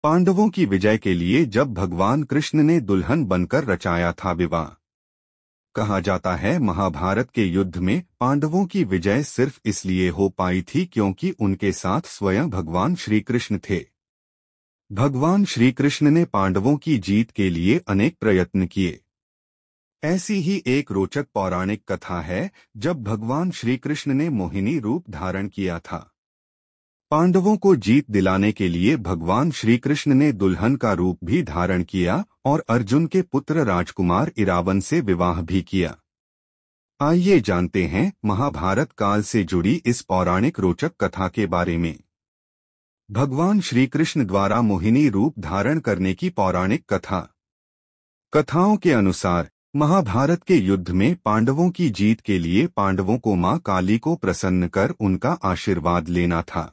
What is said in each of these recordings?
पांडवों की विजय के लिए जब भगवान कृष्ण ने दुल्हन बनकर रचाया था विवाह। कहा जाता है महाभारत के युद्ध में पांडवों की विजय सिर्फ इसलिए हो पाई थी क्योंकि उनके साथ स्वयं भगवान श्री कृष्ण थे। भगवान श्री कृष्ण ने पांडवों की जीत के लिए अनेक प्रयत्न किए। ऐसी ही एक रोचक पौराणिक कथा है जब भगवान श्री कृष्ण ने मोहिनी रूप धारण किया था। पांडवों को जीत दिलाने के लिए भगवान श्री कृष्ण ने दुल्हन का रूप भी धारण किया और अर्जुन के पुत्र राजकुमार इरावन से विवाह भी किया। आइए जानते हैं महाभारत काल से जुड़ी इस पौराणिक रोचक कथा के बारे में। भगवान श्री कृष्ण द्वारा मोहिनी रूप धारण करने की पौराणिक कथा। कथाओं के अनुसार महाभारत के युद्ध में पांडवों की जीत के लिए पांडवों को मां काली को प्रसन्न कर उनका आशीर्वाद लेना था।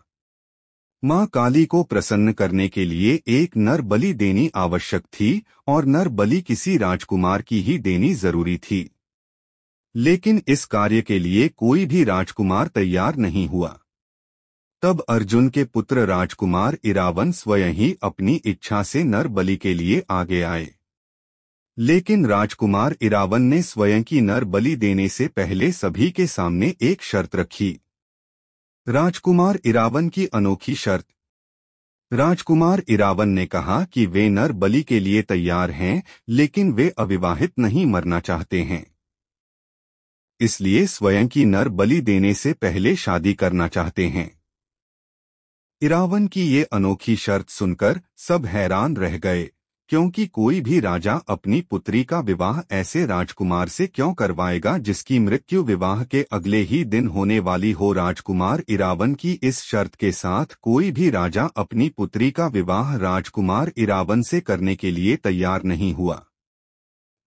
मां काली को प्रसन्न करने के लिए एक नर बलि देनी आवश्यक थी और नर बलि किसी राजकुमार की ही देनी जरूरी थी। लेकिन इस कार्य के लिए कोई भी राजकुमार तैयार नहीं हुआ। तब अर्जुन के पुत्र राजकुमार इरावन स्वयं ही अपनी इच्छा से नर बलि के लिए आगे आए। लेकिन राजकुमार इरावन ने स्वयं की नर बलि देने से पहले सभी के सामने एक शर्त रखी। राजकुमार इरावन की अनोखी शर्त। राजकुमार इरावन ने कहा कि वे नर बलि के लिए तैयार हैं, लेकिन वे अविवाहित नहीं मरना चाहते हैं, इसलिए स्वयं की नर बलि देने से पहले शादी करना चाहते हैं। इरावन की ये अनोखी शर्त सुनकर सब हैरान रह गए, क्योंकि कोई भी राजा अपनी पुत्री का विवाह ऐसे राजकुमार से क्यों करवाएगा जिसकी मृत्यु विवाह के अगले ही दिन होने वाली हो। राजकुमार इरावन की इस शर्त के साथ कोई भी राजा अपनी पुत्री का विवाह राजकुमार इरावन से करने के लिए तैयार नहीं हुआ।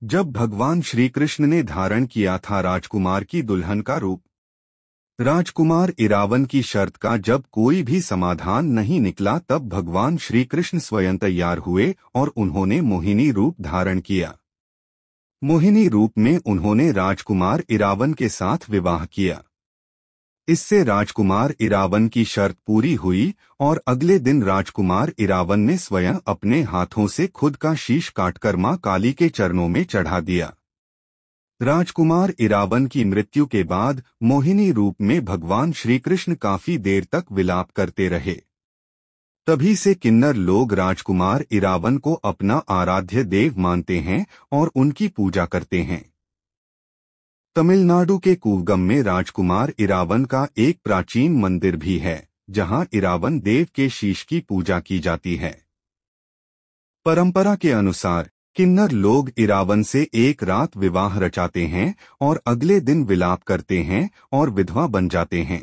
जब भगवान श्री कृष्ण ने धारण किया था राजकुमार की दुल्हन का रूप, राजकुमार इरावन की शर्त का जब कोई भी समाधान नहीं निकला, तब भगवान श्री कृष्ण स्वयं तैयार हुए और उन्होंने मोहिनी रूप धारण किया। मोहिनी रूप में उन्होंने राजकुमार इरावन के साथ विवाह किया। इससे राजकुमार इरावन की शर्त पूरी हुई और अगले दिन राजकुमार इरावन ने स्वयं अपने हाथों से खुद का शीश काटकर मां काली के चरणों में चढ़ा दिया। राजकुमार इरावन की मृत्यु के बाद मोहिनी रूप में भगवान श्री कृष्ण काफी देर तक विलाप करते रहे। तभी से किन्नर लोग राजकुमार इरावन को अपना आराध्य देव मानते हैं और उनकी पूजा करते हैं। तमिलनाडु के कूवगम में राजकुमार इरावन का एक प्राचीन मंदिर भी है, जहां इरावन देव के शीश की पूजा की जाती है। परंपरा के अनुसार किन्नर लोग इरावन से एक रात विवाह रचाते हैं और अगले दिन विलाप करते हैं और विधवा बन जाते हैं।